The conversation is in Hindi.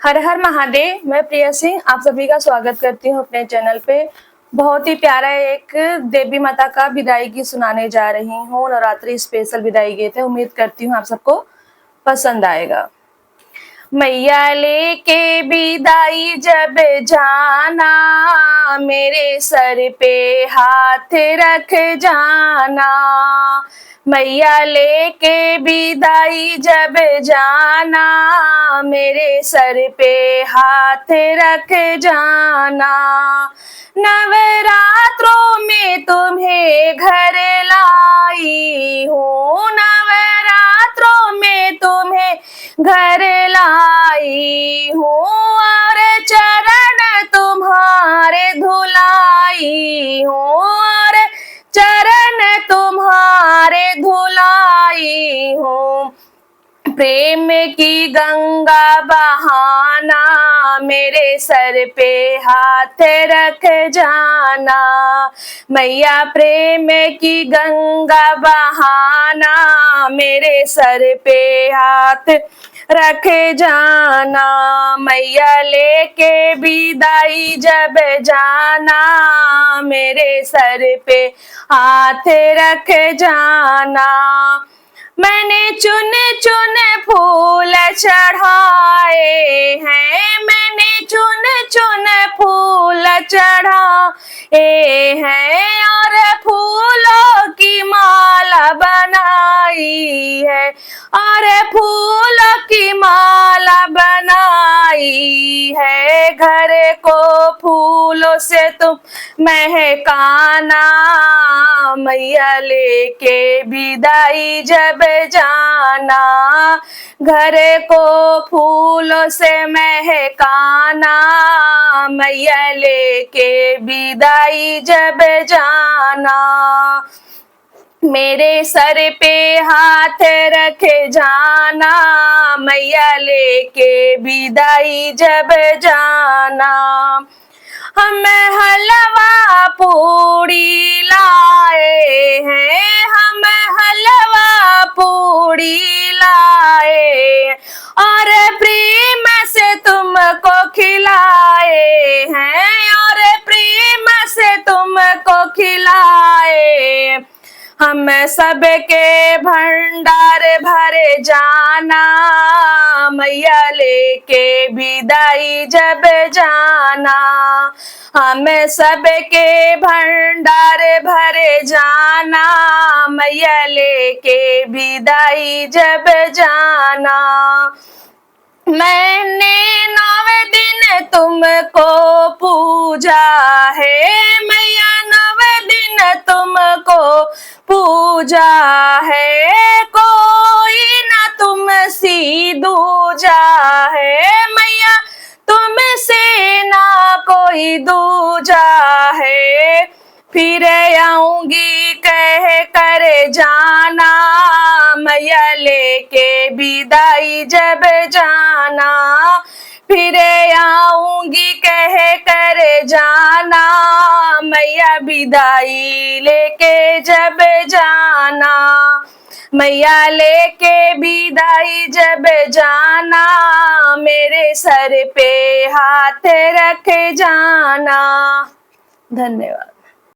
हर हर महादेव। मैं प्रिया सिंह आप सभी का स्वागत करती हूँ अपने चैनल पे। बहुत ही प्यारा एक देवी माता का विदाई सुनाने जा रही हूँ। नवरात्रि स्पेशल विदाई गीत है। उम्मीद करती हूँ आप सबको पसंद आएगा। मैया लेके विदाई जब जाना, मेरे सर पे हाथ रख जाना। मैया लेके विदाई जब जाना, मेरे सर पे हाथ रख जाना। नवरात्रों में तुम्हें घर लाई हूँ, नवरात्रों में तुम्हें घर लाई हूँ, और चरण तुम्हारे धुलाई हूँ, और चरण तुम्हारे धुलाई हूँ। प्रेम की गंगा बहाना, मेरे सर पे हाथ रख जाना। मैया प्रेम की गंगा बहाना, मेरे सर पे हाथ रख जाना। मैया लेके विदाई जब जाना, मेरे सर पे हाथ रख जाना। मैंने चुन चुन फूल चढ़ाए हैं, मैंने चुन चुन फूल चढ़ाए हैं, और फूलों की माला बनाई है, और फूलों की माला बनाई है। घर को फूलों से तुम महकाना, मैया लेके विदाई जब जाना। घर को फूलों से महकाना, मैया लेके विदाई जब जाना। मेरे सर पे हाथ रख जाना, मैया लेके विदाई जब जाना। हम हलवा पूड़ी लाए हैं, हम हलवा पूड़ी लाए, और प्रेम से तुमको खिलाए हैं, और प्रेम से तुमको खिलाए। हम सबके भंडार भरे जाना, मैया लेके विदाई जब जाना। हम सबके भंडार भरे जाना, मैया लेके विदाई जब जाना। मैंने 9 दिन तुमको पूजा है, मैया 9 दिन तुमको पूजा है। कोई ना तुमसे दूजा है, मैया तुमसे ना कोई दूजा है। फिर आऊंगी कह कर जाना, मैया लेके विदाई जब जाना। फिर आऊंगी कह कर जाना, मैया विदाई लेके जब जाना। मैया लेके विदाई जब जाना, मेरे सर पे हाथ रख जाना। धन्यवाद।